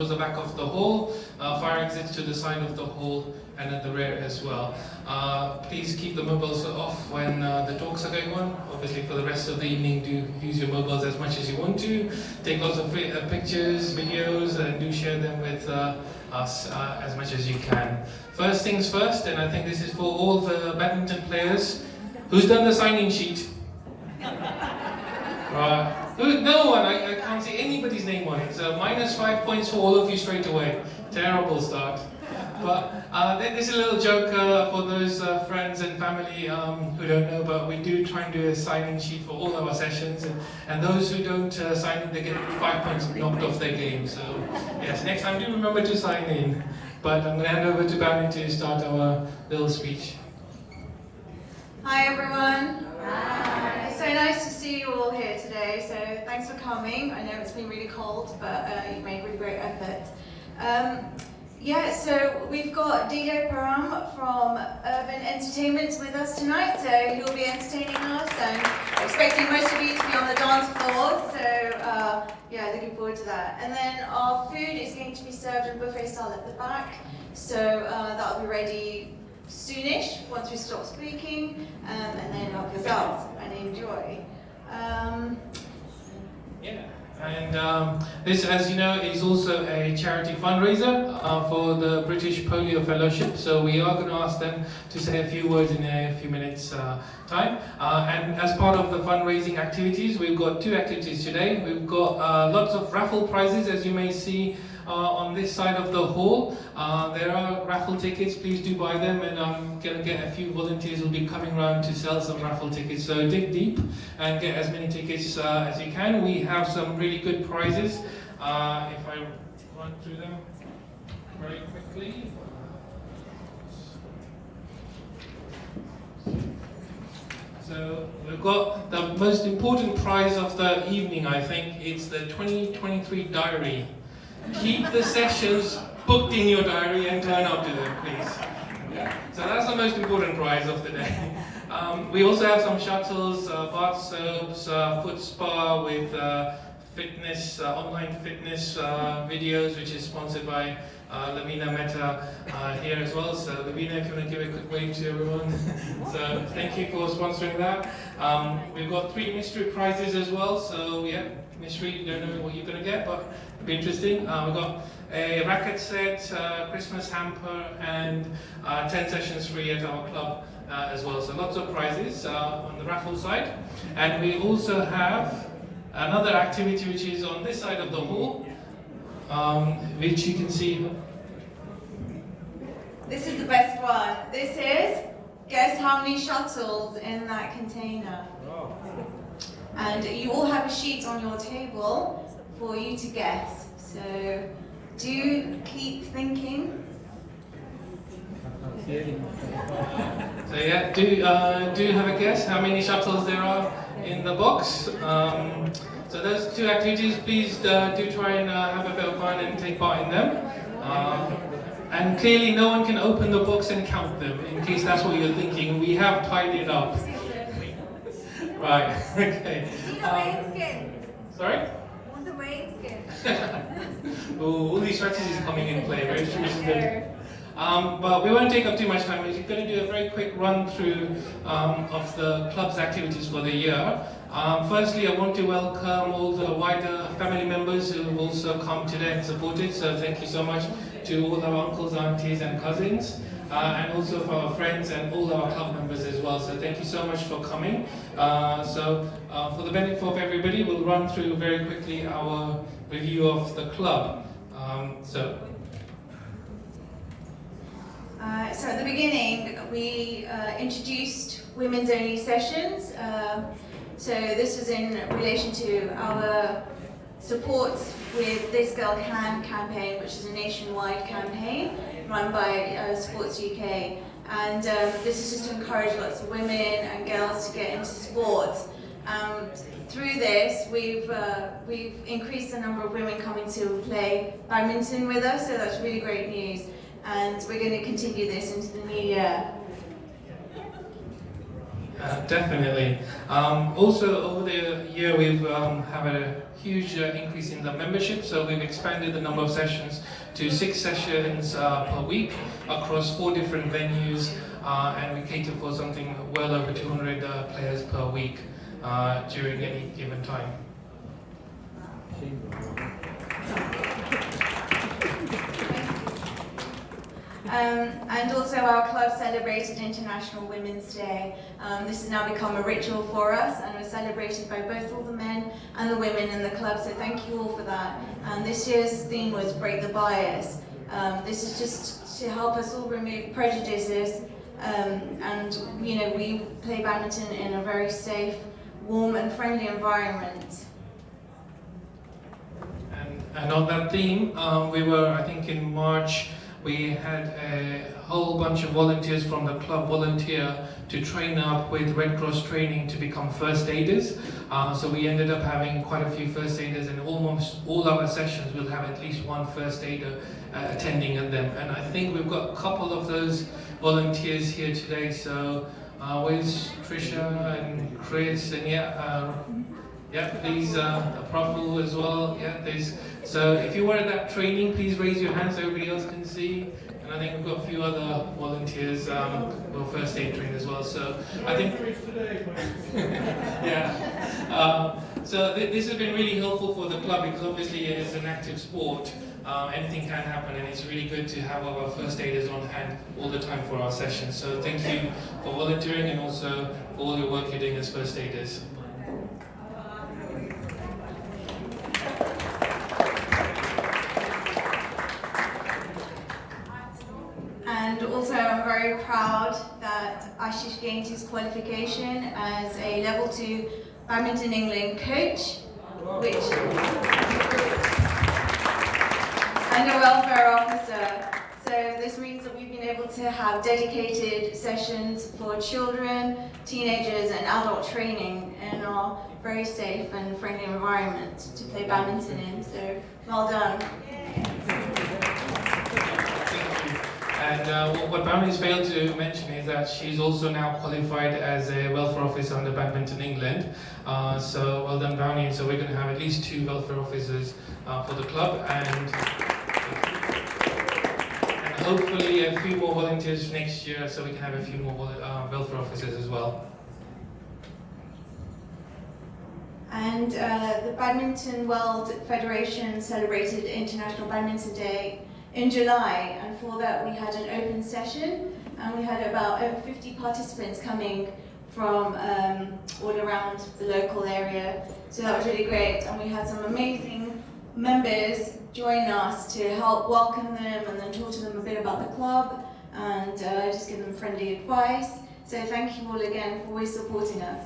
the back of the hall, fire exits to the side of the hall and at the rear as well. Please keep the mobiles off when the talks are going on. Obviously for the rest of the evening, do use your mobiles as much as you want to. Take lots of pictures, videos, and do share them with us as much as you can. First things first, and I think this is for all the badminton players. Who's done the sign-in sheet? No one, I can't see anybody's name on it. So -5 points for all of you straight away. Terrible start. But this is a little joke for those friends and family who don't know, but we do try and do a sign-in sheet for all our sessions. And those who don't sign in, they get 5 points knocked off their game. So yes, next time do remember to sign in. But I'm going to hand over to Bhavni to start our little speech. Hi everyone. Hi. It's so nice to see you all here today, so thanks for coming. I know it's been really cold, but you've made really great effort. So we've got DJ Param from Urban Entertainment with us tonight, so he'll be entertaining us, and I'm expecting most of you to be on the dance floor, so looking forward to that. And then our food is going to be served in buffet style at the back, so that'll be ready soonish once we stop speaking, and then help us out and enjoy. This, as you know, is also a charity fundraiser for the British Polio Fellowship. So we are going to ask them to say a few words in a few minutes' time. And as part of the fundraising activities, we've got two activities today. We've got lots of raffle prizes, as you may see on this side of the hall. There are raffle tickets, please do buy them, and I'm going to get a few volunteers who will be coming around to sell some raffle tickets, so dig deep and get as many tickets as you can. We have some really good prizes. If I run through them very quickly. So we've got the most important prize of the evening, I think. It's the 2023 diary. Keep the sessions booked in your diary and turn up to them, please. So that's the most important prize of the day. We also have some shuttles, bath soaps, foot spa with fitness, online fitness videos, which is sponsored by Lavina Mehta here as well. So Lavina, if you want to give a quick wave to everyone. So thank you for sponsoring that. We've got 3 mystery prizes as well. So yeah, mystery, you don't know what you're going to get, but it'll be interesting. We've got a racket set, Christmas hamper, and 10 sessions free at our club as well. So lots of prizes on the raffle side. And we also have another activity which is on this side of the hall, which you can see. This is the best one. This is, guess how many shuttles in that container? Oh. And you all have a sheet on your table for you to guess. So do keep thinking. So yeah, do have a guess how many shuttles there are in the box. So those 2 activities, please do try and have a bit of fun and take part in them. And clearly no one can open the box and count them, in case that's what you're thinking. We have tied it up. Right, okay. Sorry? Want the weighing skin? All these strategies are coming in play, very interesting. But we won't take up too much time. We're going to do a very quick run through of the club's activities for the year. Firstly, I want to welcome all the wider family members who have also come today and supported. So thank you so much to all our uncles, aunties and cousins. And also for our friends and all our club members as well. So thank you so much for coming. For the benefit of everybody, we'll run through very quickly our review of the club. So at the beginning, we introduced women's only sessions. So this was in relation to our support with This Girl Can campaign, which is a nationwide campaign run by Sports UK. And this is just to encourage lots of women and girls to get into sport. Through this, we've increased the number of women coming to play badminton with us, so that's really great news. And we're going to continue this into the new year. Definitely. Also, over the year, we've have a huge increase in the membership. So we've expanded the number of sessions to 6 sessions per week across 4 different venues, and we cater for something well over 200 players per week during any given time. And also our club celebrated International Women's Day. This has now become a ritual for us and was celebrated by both all the men and the women in the club, so thank you all for that. And this year's theme was Break the Bias. This is just to help us all remove prejudices, and you know, we play badminton in a very safe, warm and friendly environment. And on that theme, we were, I think in March, we had a whole bunch of volunteers from the club volunteer to train up with Red Cross training to become first aiders. So we ended up having quite a few first aiders, and almost all our sessions will have at least one first aider attending at them. And I think we've got a couple of those volunteers here today. So where's Trisha and Chris, and these Praful as well. So if you were at that training, please raise your hand so everybody else can see. And I think we've got a few other volunteers who are first aid trained as well. So I think so this has been really helpful for the club, because obviously it is an active sport. Anything can happen, and it's really good to have our first aiders on hand all the time for our sessions. So thank you for volunteering, and also for all your work you're doing as first aiders. And also I'm very proud that Ashish gained his qualification as a Level 2 Badminton England coach, and a welfare officer. So this means that we've been able to have dedicated sessions for children, teenagers and adult training in our very safe and friendly environment to play badminton in. So well done. And what Bhavni's failed to mention is that she's also now qualified as a welfare officer under Badminton England. So well done, Bhavni. So we're going to have at least 2 welfare officers for the club, and hopefully a few more volunteers next year, so we can have a few more welfare officers as well. And the Badminton World Federation celebrated International Badminton Day in July, and for that we had an open session, and we had about over 50 participants coming from all around the local area, so that was really great. And we had some amazing members join us to help welcome them and then talk to them a bit about the club and just give them friendly advice. So thank you all again for always supporting us.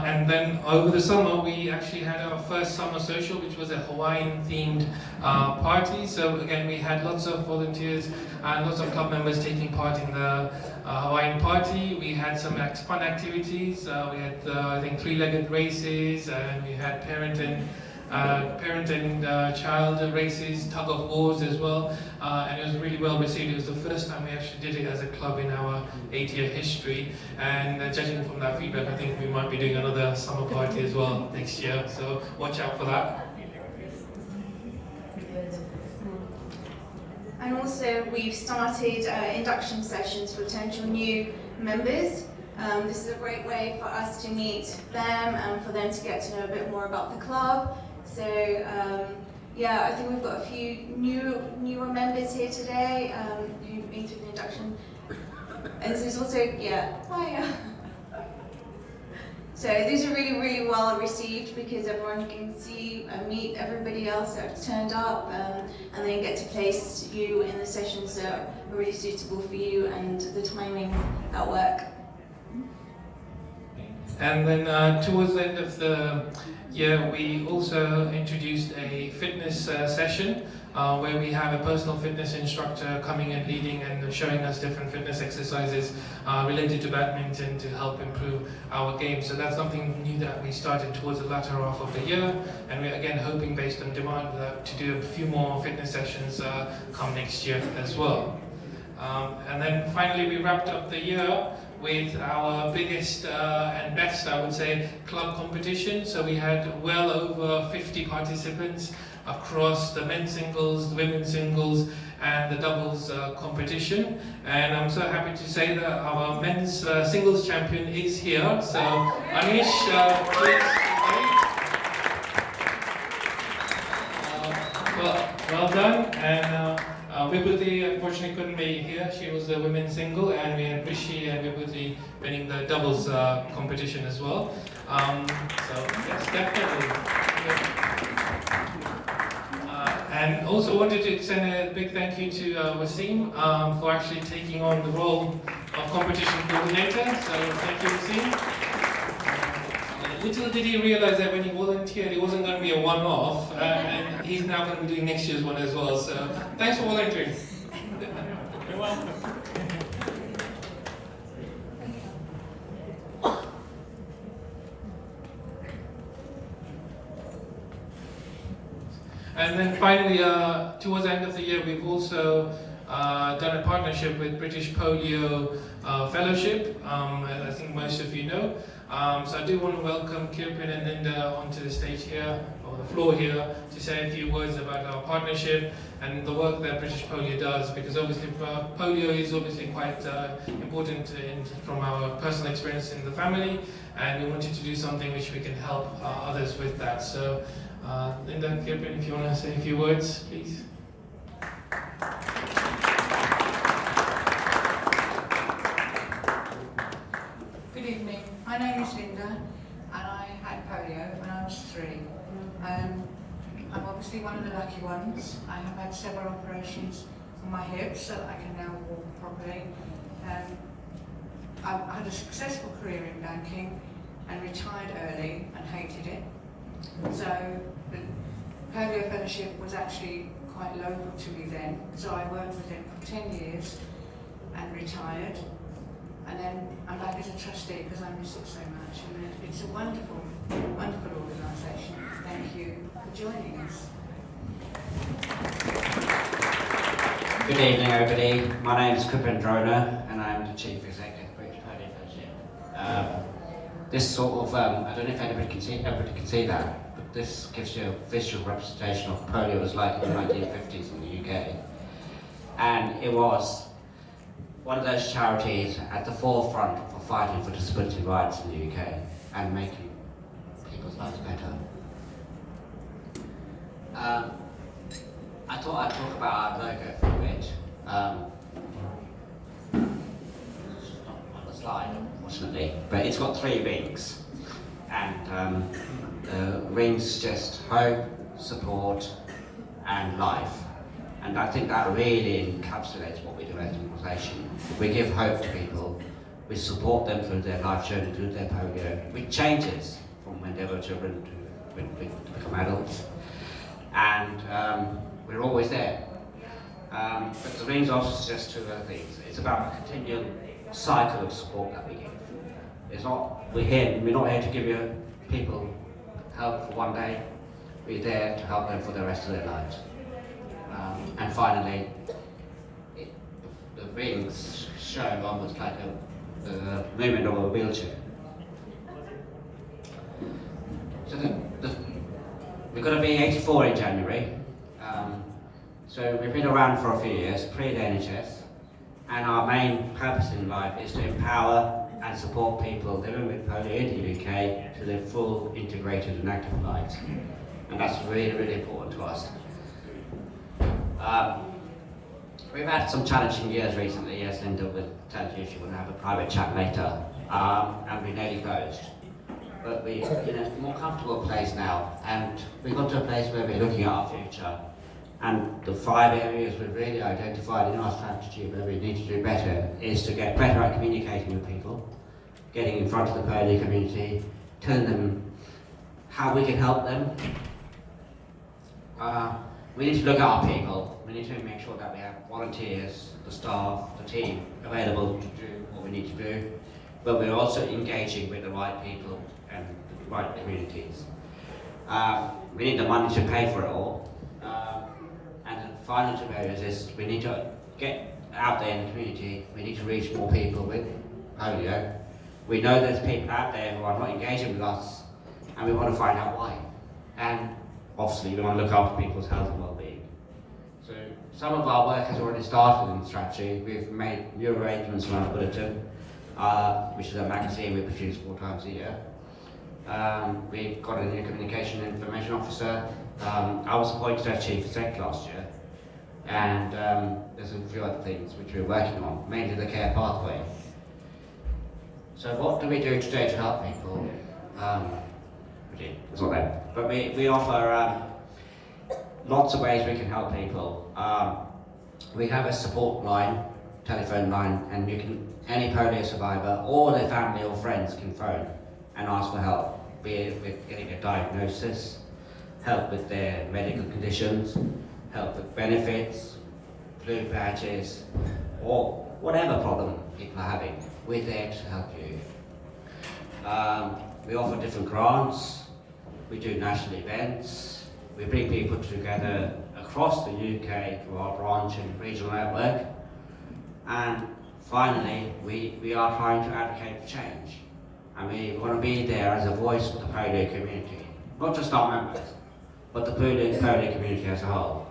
And then over the summer, we actually had our first summer social, which was a Hawaiian-themed party. So again, we had lots of volunteers and lots of club members taking part in the Hawaiian party. We had some fun activities. We had, I think, 3-legged races, and we had parent and child races, tug of wars as well, and it was really well received. It was the first time we actually did it as a club in our 8-year history, and judging from that feedback, I think we might be doing another summer party as well next year, so watch out for that. And also we've started induction sessions for potential new members. This is a great way for us to meet them and for them to get to know a bit more about the club. So yeah, I think we've got a few newer members here today who've been through the induction. And so there's also, hi. So these are really, really well received because everyone can see and meet everybody else that's turned up, and then get to place you in the sessions that are really suitable for you and the timing at work. And then towards the end of the year, we also introduced a fitness session where we have a personal fitness instructor coming and leading and showing us different fitness exercises related to badminton to help improve our game. So that's something new that we started towards the latter half of the year, and we're again hoping, based on demand, to do a few more fitness sessions come next year as well. And then finally, we wrapped up the year with our biggest and best, I would say, club competition. So we had well over 50 participants across the men's singles, the women's singles, and the doubles competition. And I'm so happy to say that our men's singles champion is here. So Anish, please. Well done. And Vibhuti unfortunately couldn't be here. She was the women's single, and we had Rishi and Vibhuti winning the doubles competition as well. So yes, definitely. And also wanted to send a big thank you to Wasim for actually taking on the role of competition coordinator. So thank you, Wasim. Little did he realize that when he volunteered, it wasn't going to be a one-off, and he's now going to be doing next year's one as well. So thanks for volunteering. You're welcome. And then finally, towards the end of the year, we've also done a partnership with British Polio Fellowship, as I think most of you know. So I do want to welcome Kripen and Linda onto the stage here, or the floor here, to say a few words about our partnership and the work that British Polio does, because obviously polio is obviously quite important from our personal experience in the family, and we wanted to do something which we can help others with that. So Linda, Kripen, if you want to say a few words, please. Good evening. My name is Linda, and I had polio when I was 3. I'm obviously one of the lucky ones. I have had several operations on my hips so that I can now walk properly. I had a successful career in banking and retired early and hated it. So the Polio Fellowship was actually quite local to me then, so I worked with them for 10 years and retired. And then I'm back as a trustee because I miss it so much. And it's a wonderful, wonderful organisation. Thank you for joining us. Good evening, everybody. My name is Kripen and I'm the Chief Executive of British Polio Fellowship. This sort of, I don't know if everybody can see that, but this gives you a visual representation of polio was like in the 1950s in the UK. And it was one of those charities at the forefront for fighting for disability rights in the UK and making people's lives better. I thought I'd talk about our logo for a bit. It's not on the slide, unfortunately, but it's got 3 rings. And the rings suggest hope, support, and life. And I think that really encapsulates what we do as an organisation. We give hope to people, we support them through their life journey, through their polio, which changes from when they were children to when we become adults. And we're always there. But the rings also suggest 2 other things. It's about a continual cycle of support that we give. It's not, we're not here to give you people help for one day, we're there to help them for the rest of their lives. And finally, the rings showing almost like the movement of a wheelchair. So we're going to be 84 in January. So we've been around for a few years, pre the NHS, and our main purpose in life is to empower and support people living with polio in the UK to live full, integrated and active lives. And that's really, really important to us. We've had some challenging years recently, as Linda will tell you if you want to have a private chat later, and we nearly closed. But we're in a more comfortable place now, and we got to a place where we're looking at our future. And the 5 areas we've really identified in our strategy where we need to do better is to get better at communicating with people, getting in front of the polio community, telling them how we can help them. We need to look at our people. We need to make sure that we have volunteers, the staff, the team available to do what we need to do, but we're also engaging with the right people and the right communities. We need the money to pay for it all. And the final two areas is we need to get out there in the community. We need to reach more people with polio. We know there's people out there who are not engaging with us, and we want to find out why. And obviously we want to look after people's health and well-being. So some of our work has already started in strategy. We've made new arrangements around Bulletin, which is a magazine we produce 4 times a year. We've got a new communication and information officer. I was appointed as chief exec last year, and there's a few other things which we're working on, mainly the care pathway. So what do we do today to help people? It's not that. But we offer lots of ways we can help people. We have a support line, telephone line, and any polio survivor or their family or friends can phone and ask for help, be it with getting a diagnosis, help with their medical conditions, help with benefits, blue badges, or whatever problem people are having. We're there to help you. We offer different grants. We do national events. We bring people together across the UK through our branch and regional network. And finally, we are trying to advocate for change. And we want to be there as a voice for the polio community. Not just our members, but the polio community as a whole.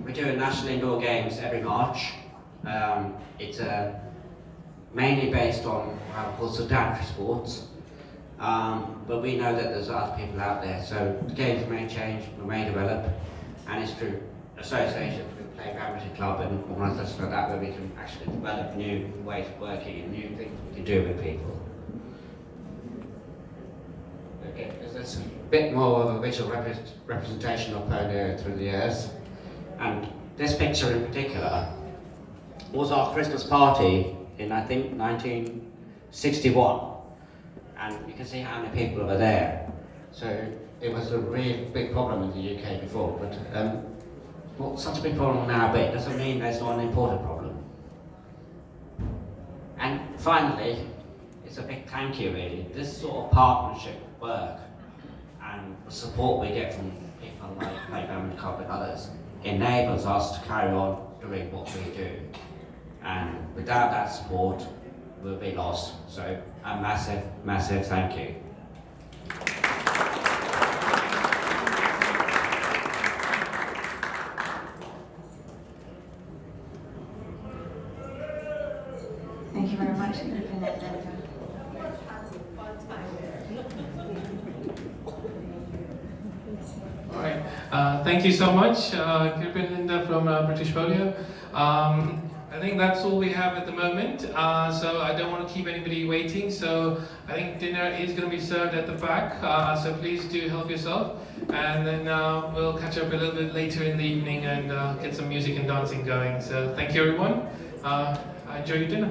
We do national indoor games every March. It's mainly based on what we call sedentary sports, but we know that there's other people out there, so the games may change, we may develop, and it's through associations with Play Badminton Club and organisations like that where we can actually develop new ways of working and new things we can do with people. Okay, there's a bit more of a visual representation of polio through the years, and this picture in particular was our Christmas party in, I think, 1961, and you can see how many people were there. So it was a really big problem in the UK before, but not such a big problem now, but it doesn't mean there's not an important problem. And finally, it's a big thank you really. This sort of partnership work and the support we get from people like Play Badminton Club and others enables us to carry on doing what we do. And without that support, we'll be lost. So a massive, massive thank you. Thank you very much, Kripen and Linda. All right. Thank you so much, Kripen and Linda from British Polio. I think that's all we have at the moment, so I don't want to keep anybody waiting, so I think dinner is going to be served at the back, so please do help yourself, and then we'll catch up a little bit later in the evening and get some music and dancing going. So thank you everyone, enjoy your dinner.